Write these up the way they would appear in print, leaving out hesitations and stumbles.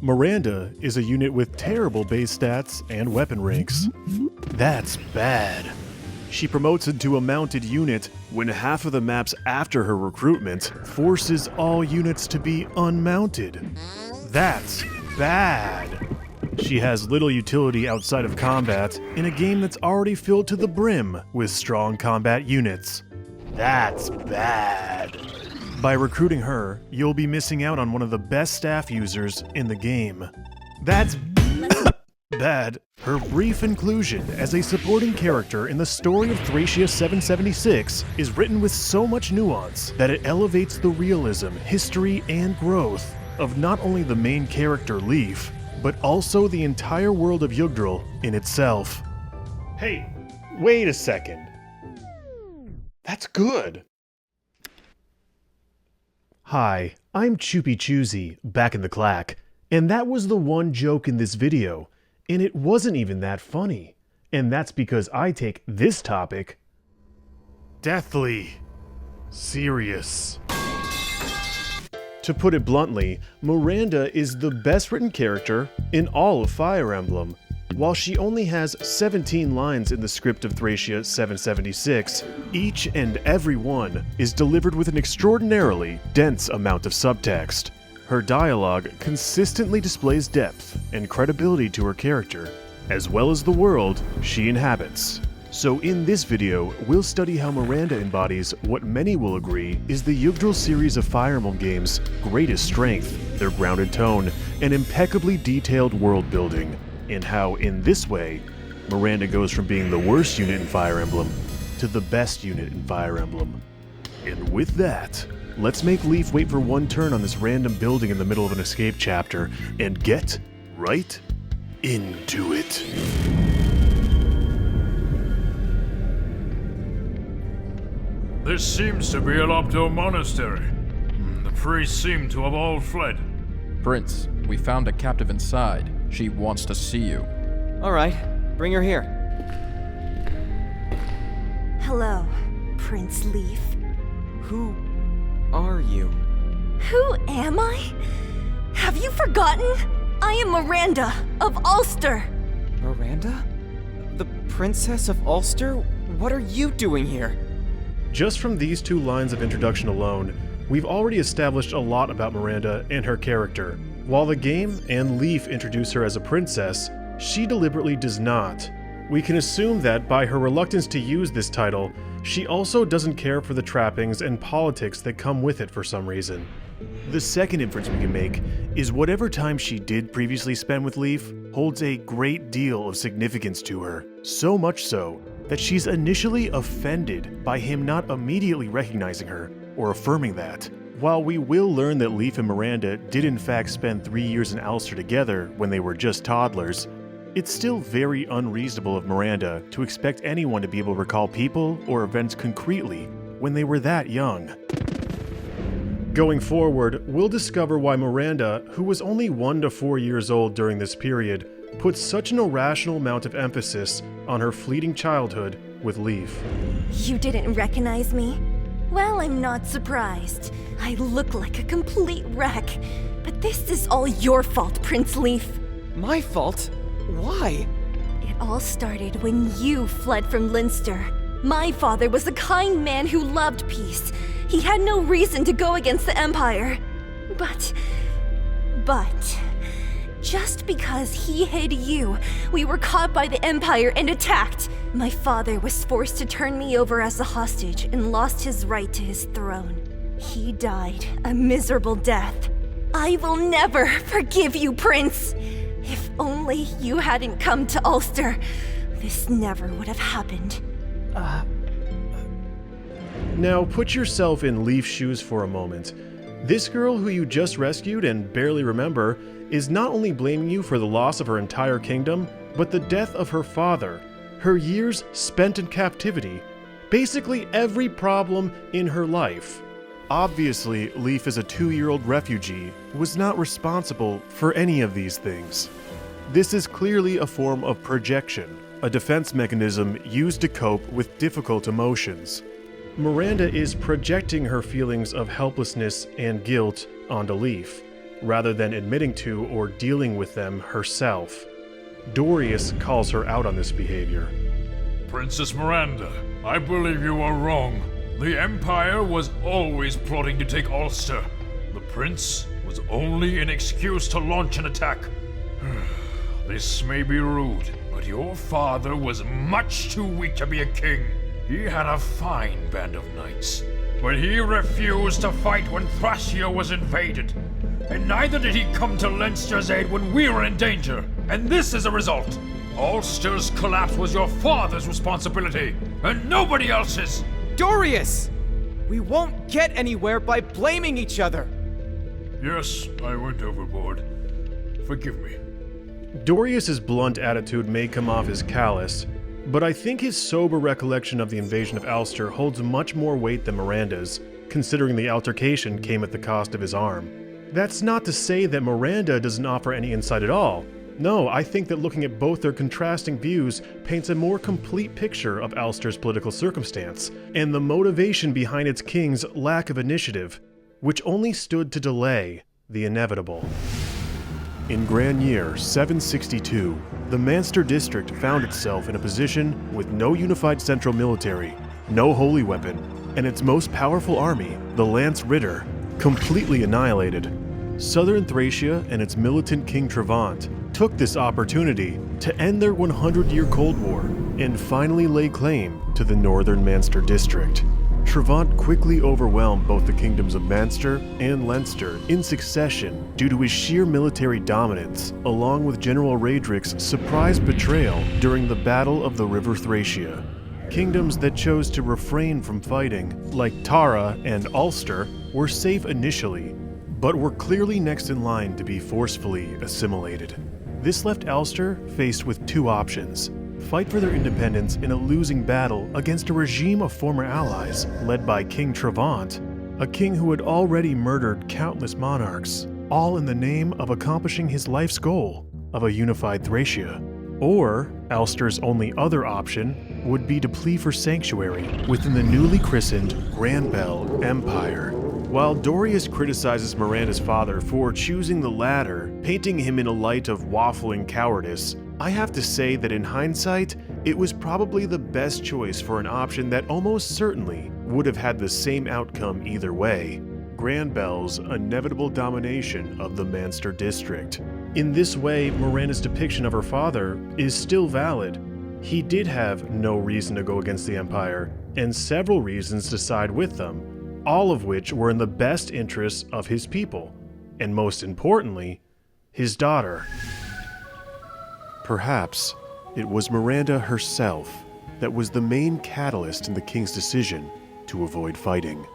Miranda is a unit with terrible base stats and weapon ranks. That's bad. She promotes into a mounted unit when half of the maps after her recruitment forces all units to be unmounted. That's bad. She has little utility outside of combat in a game that's already filled to the brim with strong combat units. That's bad. By recruiting her, you'll be missing out on one of the best staff users in the game. That's bad. Her brief inclusion as a supporting character in the story of Thracia 776 is written with so much nuance that it elevates the realism, history, and growth of not only the main character Leif, but also the entire world of Yggdrasil in itself. Hey, wait a second. That's good. Hi, I'm Choopy Choosy, back in the clack, and that was the one joke in this video, and it wasn't even that funny. And that's because I take this topic deathly serious. To put it bluntly, Miranda is the best written character in all of Fire Emblem. While she only has 17 lines in the script of Thracia 776, each and every one is delivered with an extraordinarily dense amount of subtext. Her dialogue consistently displays depth and credibility to her character, as well as the world she inhabits. So in this video, we'll study how Miranda embodies what many will agree is the Yggdrasil series of Fire Emblem games' greatest strength, their grounded tone, and impeccably detailed world building, and how, in this way, Miranda goes from being the worst unit in Fire Emblem to the best unit in Fire Emblem. And with that, let's make Leif wait for one turn on this random building in the middle of an escape chapter, and get right into it. This seems to be a Lopto monastery. The priests seem to have all fled. Prince, we found a captive inside. She wants to see you. All right, bring her here. Hello, Prince Leif. Who are you? Who am I? Have you forgotten? I am Miranda of Alster. Miranda? The Princess of Ulster? What are you doing here? Just from these two lines of introduction alone, we've already established a lot about Miranda and her character. While the game and Leif introduce her as a princess, she deliberately does not. We can assume that by her reluctance to use this title, she also doesn't care for the trappings and politics that come with it for some reason. The second inference we can make is whatever time she did previously spend with Leif holds a great deal of significance to her, so much so that she's initially offended by him not immediately recognizing her or affirming that. While we will learn that Leif and Miranda did in fact spend 3 years in Alster together when they were just toddlers, it's still very unreasonable of Miranda to expect anyone to be able to recall people or events concretely when they were that young. Going forward, we'll discover why Miranda, who was only 1 to 4 years old during this period, puts such an irrational amount of emphasis on her fleeting childhood with Leif. You didn't recognize me? Well, I'm not surprised. I look like a complete wreck. But this is all your fault, Prince Leif. My fault? Why? It all started when you fled from Leinster. My father was a kind man who loved peace. He had no reason to go against the Empire. But... just because he hid you, we were caught by the Empire and attacked. My father was forced to turn me over as a hostage and lost his right to his throne. He died a miserable death. I will never forgive you, Prince. If only you hadn't come to Ulster, this never would have happened. Now put yourself in Leif's shoes for a moment. This girl who you just rescued and barely remember is not only blaming you for the loss of her entire kingdom, but the death of her father, her years spent in captivity, basically every problem in her life. Obviously, Leif as a 2-year-old refugee was not responsible for any of these things. This is clearly a form of projection, a defense mechanism used to cope with difficult emotions. Miranda is projecting her feelings of helplessness and guilt onto Leif. rather than admitting to or dealing with them herself. Dorius calls her out on this behavior. Princess Miranda, I believe you are wrong. The Empire was always plotting to take Ulster. The prince was only an excuse to launch an attack. This may be rude, but your father was much too weak to be a king. He had a fine band of knights, but he refused to fight when Thracia was invaded. And neither did he come to Leinster's aid when we were in danger. And this is a result. Ulster's collapse was your father's responsibility, and nobody else's. Dorius! We won't get anywhere by blaming each other. Yes, I went overboard. Forgive me. Dorius's blunt attitude may come off as callous, but I think his sober recollection of the invasion of Alster holds much more weight than Miranda's, considering the altercation came at the cost of his arm. That's not to say that Miranda doesn't offer any insight at all. No, I think that looking at both their contrasting views paints a more complete picture of Alster's political circumstance, and the motivation behind its king's lack of initiative, which only stood to delay the inevitable. In Grand Year 762, the Manster district found itself in a position with no unified central military, no holy weapon, and its most powerful army, the Lance Ritter, completely annihilated. Southern Thracia and its militant King Trevant took this opportunity to end their 100-year Cold War and finally lay claim to the northern Manster district. Trevant quickly overwhelmed both the kingdoms of Manster and Leinster in succession due to his sheer military dominance, along with General Raedric's surprise betrayal during the Battle of the River Thracia. Kingdoms that chose to refrain from fighting, like Tara and Ulster, were safe initially, but were clearly next in line to be forcefully assimilated. This left Ulster faced with two options: fight for their independence in a losing battle against a regime of former allies led by King Trevant, a king who had already murdered countless monarchs, all in the name of accomplishing his life's goal of a unified Thracia. Or, Ulster's only other option would be to plead for sanctuary within the newly christened Granbell Empire. While Dorius criticizes Miranda's father for choosing the latter, painting him in a light of waffling cowardice, I have to say that in hindsight, it was probably the best choice for an option that almost certainly would have had the same outcome either way: Granbell's inevitable domination of the Manster district. In this way, Miranda's depiction of her father is still valid. He did have no reason to go against the Empire, and several reasons to side with them, all of which were in the best interests of his people, and most importantly, his daughter. Perhaps it was Miranda herself that was the main catalyst in the king's decision to avoid fighting,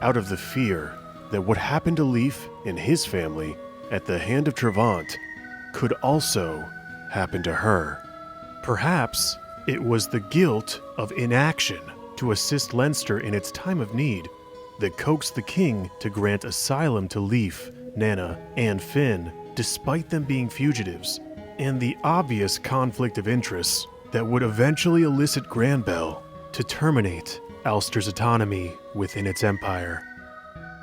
out of the fear that what happened to Leif and his family at the hand of Trevant could also happen to her. Perhaps it was the guilt of inaction to assist Leinster in its time of need that coaxed the king to grant asylum to Leif, Nanna, and Finn, despite them being fugitives, and the obvious conflict of interests that would eventually elicit Granbell to terminate Ulster's autonomy within its empire.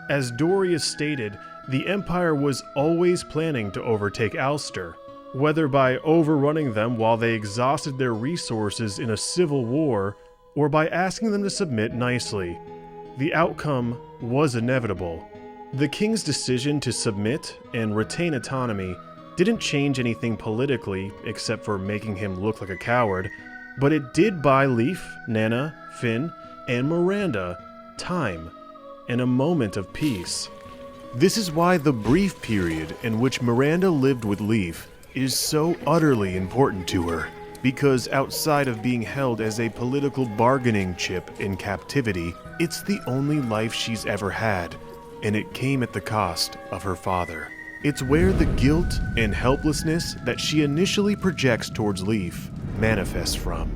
As Dorius stated, the Empire was always planning to overtake Ulster, whether by overrunning them while they exhausted their resources in a civil war, or by asking them to submit nicely. The outcome was inevitable. The king's decision to submit and retain autonomy didn't change anything politically except for making him look like a coward, but it did buy Leif, Nanna, Finn, and Miranda time and a moment of peace. This is why the brief period in which Miranda lived with Leif is so utterly important to her, because outside of being held as a political bargaining chip in captivity, it's the only life she's ever had, and it came at the cost of her father. It's where the guilt and helplessness that she initially projects towards Leif manifests from.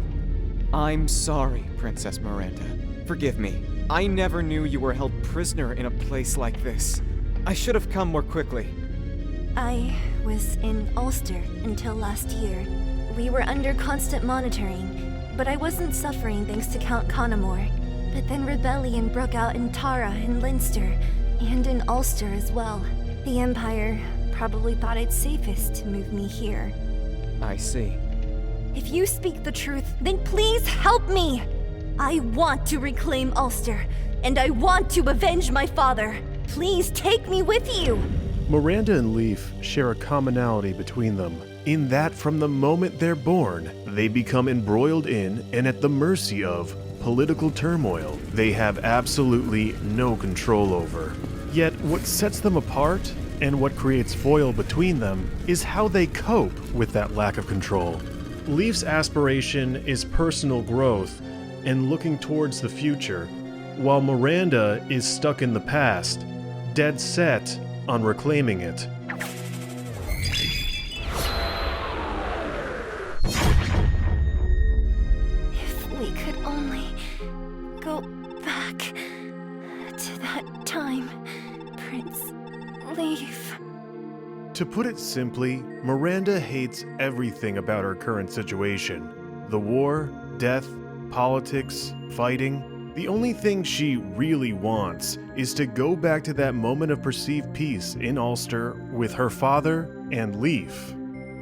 I'm sorry, Princess Miranda. Forgive me. I never knew you were held prisoner in a place like this. I should have come more quickly. I was in Ulster until last year. We were under constant monitoring, but I wasn't suffering thanks to Count Connemore. But then rebellion broke out in Tara and Leinster, and in Ulster as well. The Empire probably thought it safest to move me here. I see. If you speak the truth, then please help me! I want to reclaim Ulster, and I want to avenge my father. Please take me with you! Miranda and Leaf share a commonality between them, in that from the moment they're born, they become embroiled in and at the mercy of political turmoil they have absolutely no control over. Yet what sets them apart, and what creates foil between them, is how they cope with that lack of control. Leaf's aspiration is personal growth and looking towards the future, while Miranda is stuck in the past, dead set on reclaiming it. If we could only go back to that time, Prince Leaf. To put it simply, Miranda hates everything about her current situation. The war, death, politics, fighting. The only thing she really wants is to go back to that moment of perceived peace in Ulster with her father and Leaf.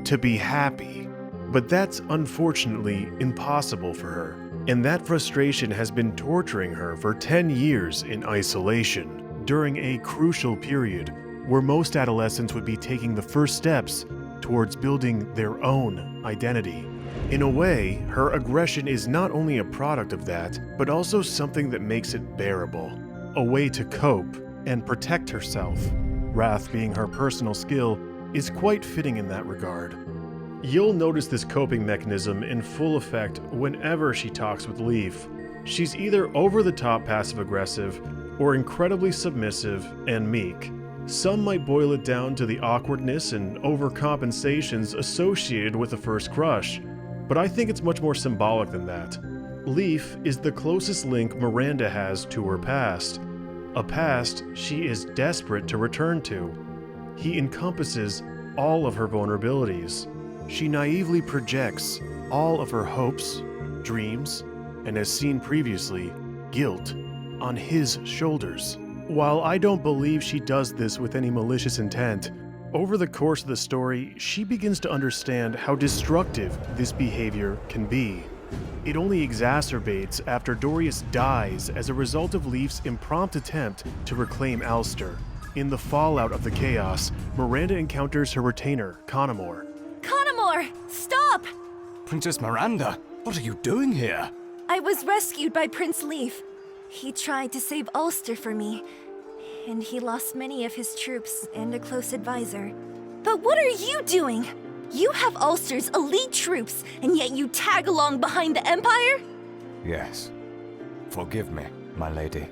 To be happy. But that's unfortunately impossible for her. And that frustration has been torturing her for 10 years in isolation, during a crucial period where most adolescents would be taking the first steps towards building their own identity. In a way, her aggression is not only a product of that, but also something that makes it bearable. A way to cope and protect herself. Wrath, being her personal skill, is quite fitting in that regard. You'll notice this coping mechanism in full effect whenever she talks with Leaf. She's either over-the-top passive-aggressive or incredibly submissive and meek. Some might boil it down to the awkwardness and overcompensations associated with a first crush, but I think it's much more symbolic than that. Leaf is the closest link Miranda has to her past, a past she is desperate to return to. He encompasses all of her vulnerabilities. She naively projects all of her hopes, dreams, and as seen previously, guilt on his shoulders. While I don't believe she does this with any malicious intent, over the course of the story, she begins to understand how destructive this behavior can be. It only exacerbates after Dorius dies as a result of Leaf's impromptu attempt to reclaim Alster. In the fallout of the chaos, Miranda encounters her retainer, Conamore. Conamore, stop! Princess Miranda, what are you doing here? I was rescued by Prince Leaf. He tried to save Ulster for me, and he lost many of his troops and a close advisor. But what are you doing? You have Ulster's elite troops, and yet you tag along behind the Empire? Yes. Forgive me, my lady.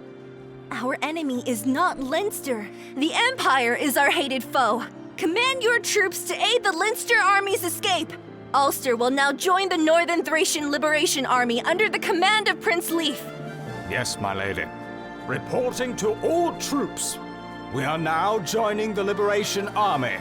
Our enemy is not Leinster. The Empire is our hated foe. Command your troops to aid the Leinster army's escape. Ulster will now join the Northern Thracian Liberation Army under the command of Prince Leaf. Yes, my lady. Reporting to all troops. We are now joining the Liberation Army.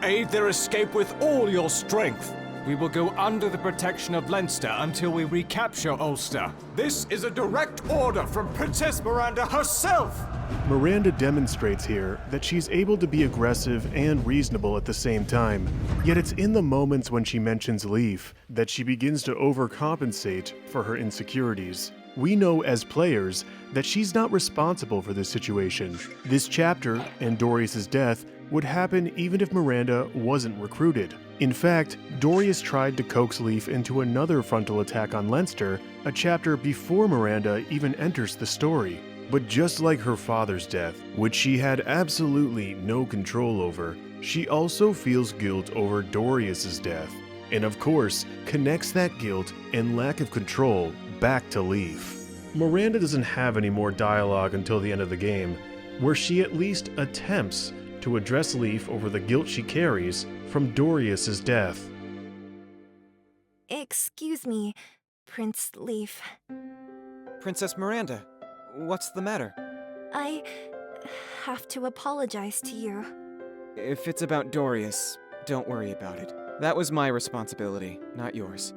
Aid their escape with all your strength. We will go under the protection of Leinster until we recapture Ulster. This is a direct order from Princess Miranda herself! Miranda demonstrates here that she's able to be aggressive and reasonable at the same time. Yet it's in the moments when she mentions Leaf that she begins to overcompensate for her insecurities. We know as players that she's not responsible for this situation. This chapter and Dorius' death would happen even if Miranda wasn't recruited. In fact, Dorius tried to coax Leaf into another frontal attack on Leinster a chapter before Miranda even enters the story. But just like her father's death, which she had absolutely no control over, she also feels guilt over Dorius' death, and of course, connects that guilt and lack of control back to Leaf. Miranda doesn't have any more dialogue until the end of the game, where she at least attempts to address Leaf over the guilt she carries from Dorius' death. Excuse me, Prince Leaf. Princess Miranda, what's the matter? I have to apologize to you. If it's about Dorius, don't worry about it. That was my responsibility, not yours.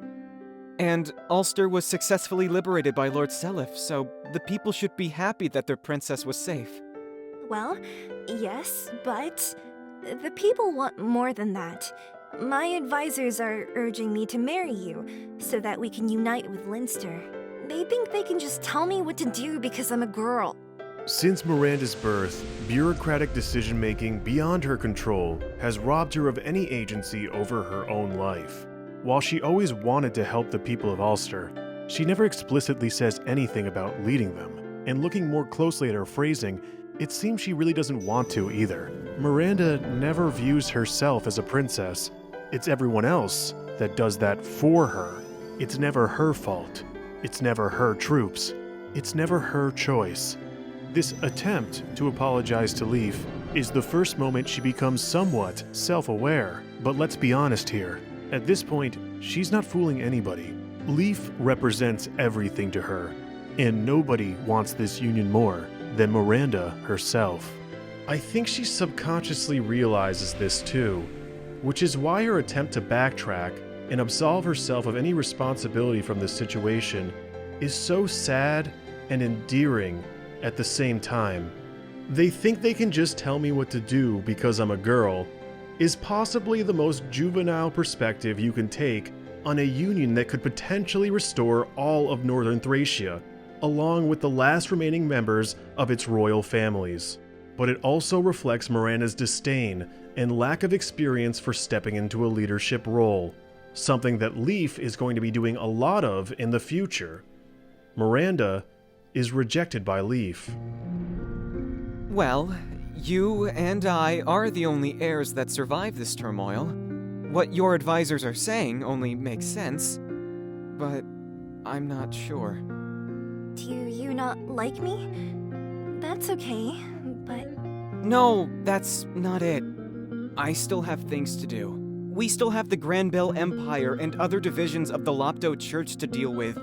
And Ulster was successfully liberated by Lord Seliph, so the people should be happy that their princess was safe. Well, yes, but The people want more than that. My advisors are urging me to marry you, so that we can unite with Leinster. They think they can just tell me what to do because I'm a girl. Since Miranda's birth, bureaucratic decision-making beyond her control has robbed her of any agency over her own life. While she always wanted to help the people of Alster, she never explicitly says anything about leading them, and looking more closely at her phrasing, it seems she really doesn't want to either. Miranda never views herself as a princess. It's everyone else that does that for her. It's never her fault. It's never her troops. It's never her choice. This attempt to apologize to Leif is the first moment she becomes somewhat self-aware. But let's be honest here. At this point, she's not fooling anybody. Leif represents everything to her, and nobody wants this union more than Miranda herself. I think she subconsciously realizes this too, which is why her attempt to backtrack and absolve herself of any responsibility from this situation is so sad and endearing at the same time. They think they can just tell me what to do because I'm a girl is possibly the most juvenile perspective you can take on a union that could potentially restore all of northern Thracia, along with the last remaining members of its royal families. But it also reflects Miranda's disdain and lack of experience for stepping into a leadership role, something that Leif is going to be doing a lot of in the future. Miranda is rejected by Leif. Well, you and I are the only heirs that survive this turmoil. What your advisors are saying only makes sense, but I'm not sure. Do you not like me? That's okay, but... No, that's not it. I still have things to do. We still have the Granbell Empire and other divisions of the Lopdo Church to deal with,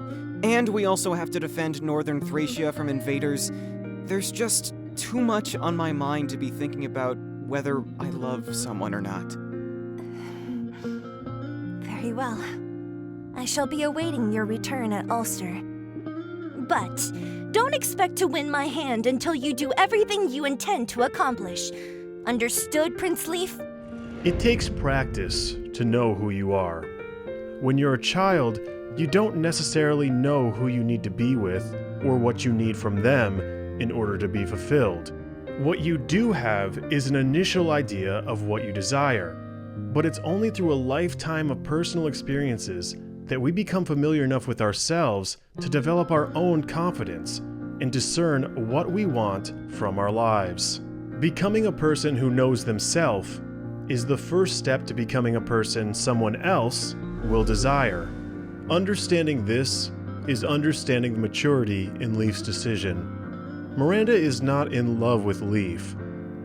and we also have to defend northern Thracia from invaders. There's just too much on my mind to be thinking about whether I love someone or not. Very well. I shall be awaiting your return at Ulster. But don't expect to win my hand until you do everything you intend to accomplish. Understood, Prince Leif? It takes practice to know who you are. When you're a child, you don't necessarily know who you need to be with or what you need from them in order to be fulfilled. What you do have is an initial idea of what you desire, but it's only through a lifetime of personal experiences that we become familiar enough with ourselves to develop our own confidence and discern what we want from our lives. Becoming a person who knows themselves is the first step to becoming a person someone else will desire. Understanding this is understanding the maturity in Leif's decision. Miranda is not in love with Leif.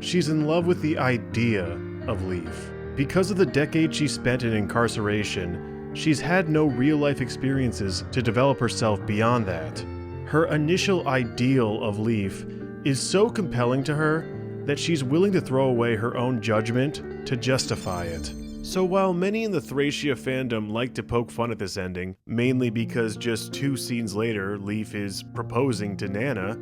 She's in love with the idea of Leif. Because of the decades she spent in incarceration, she's had no real-life experiences to develop herself beyond that. Her initial ideal of Leif is so compelling to her that she's willing to throw away her own judgment to justify it. So while many in the Thracia fandom like to poke fun at this ending, mainly because just 2 scenes later Leif is proposing to Nana,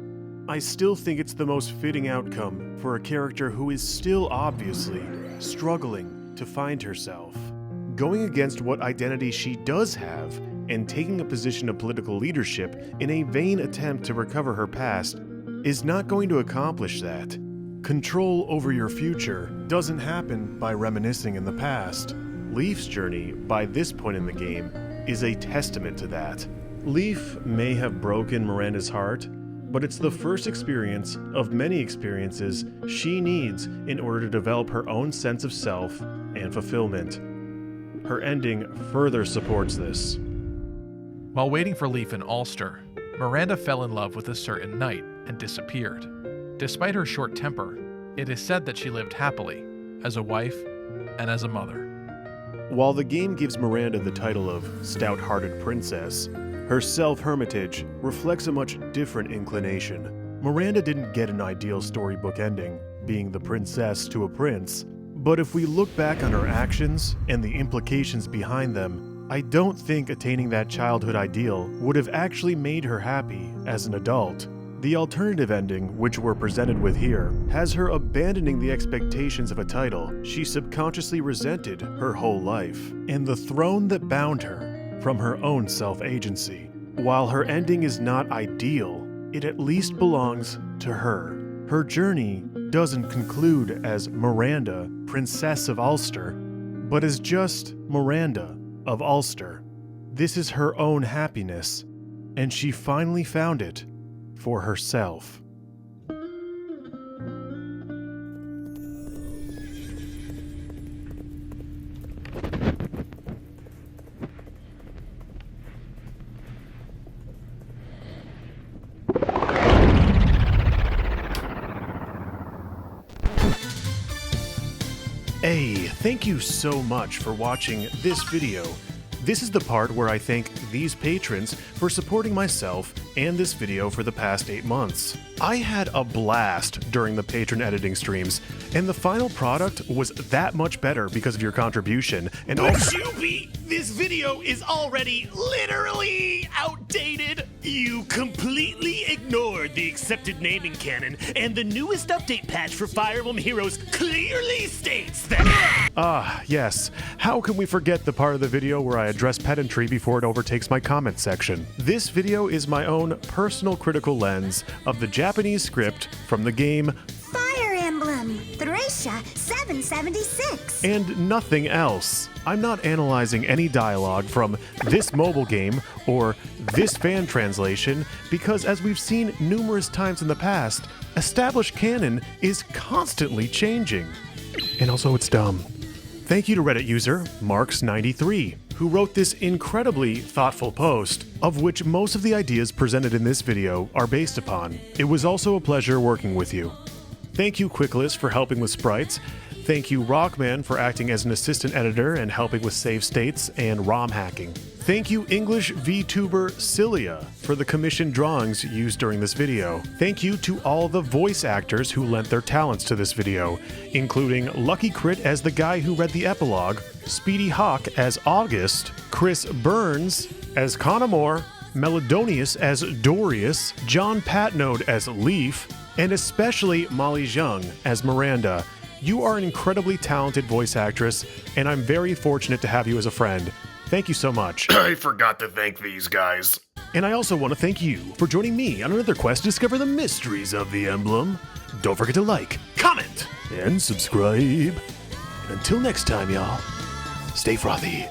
I still think it's the most fitting outcome for a character who is still obviously struggling to find herself. Going against what identity she does have and taking a position of political leadership in a vain attempt to recover her past is not going to accomplish that. Control over your future doesn't happen by reminiscing in the past. Leif's journey, by this point in the game, is a testament to that. Leif may have broken Miranda's heart, but it's the first experience of many experiences she needs in order to develop her own sense of self and fulfillment. Her ending further supports this. While waiting for Leif in Ulster, Miranda fell in love with a certain knight and disappeared. Despite her short temper, it is said that she lived happily, as a wife and as a mother. While the game gives Miranda the title of Stout-Hearted Princess, her self-hermitage reflects a much different inclination. Miranda didn't get an ideal storybook ending, being the princess to a prince, but if we look back on her actions and the implications behind them, I don't think attaining that childhood ideal would have actually made her happy as an adult. The alternative ending, which we're presented with here, has her abandoning the expectations of a title she subconsciously resented her whole life, and the throne that bound her from her own self-agency. While her ending is not ideal, it at least belongs to her. Her journey doesn't conclude as Miranda, Princess of Alster, but as just Miranda of Alster. This is her own happiness, and she finally found it for herself. Hey, thank you so much for watching this video. This is the part where I thank these patrons for supporting myself and this video for the past 8 months. I had a blast during the patron editing streams, and the final product was that much better because of your contribution. And Choopy, this video is already literally outdated. You completely ignored the accepted naming canon, and the newest update patch for Fire Emblem Heroes clearly states that— yes. How can we forget the part of the video where I address pedantry before it overtakes my comment section? This video is my own personal critical lens of the Japanese script from the game Fire Emblem, Thracia 776. and nothing else. I'm not analyzing any dialogue from this mobile game or this fan translation because, as we've seen numerous times in the past, established canon is constantly changing. And also, it's dumb. Thank you to Reddit user Marks93, who wrote this incredibly thoughtful post, of which most of the ideas presented in this video are based upon. It was also a pleasure working with you. Thank you Quicklist for helping with sprites. Thank you Rockman for acting as an assistant editor and helping with save states and ROM hacking. Thank you English VTuber Cilia for the commissioned drawings used during this video. Thank you to all the voice actors who lent their talents to this video, including Lucky Crit as the guy who read the epilogue, Speedy Hawk as August, Chris Burns as Conamore, Melodonius as Dorius, John Patnode as Leaf, and especially Molly Jung as Miranda. You are an incredibly talented voice actress, and I'm very fortunate to have you as a friend. Thank you so much. I forgot to thank these guys. And I also want to thank you for joining me on another quest to discover the mysteries of the Emblem. Don't forget to like, comment, and subscribe. And until next time, y'all, stay frothy.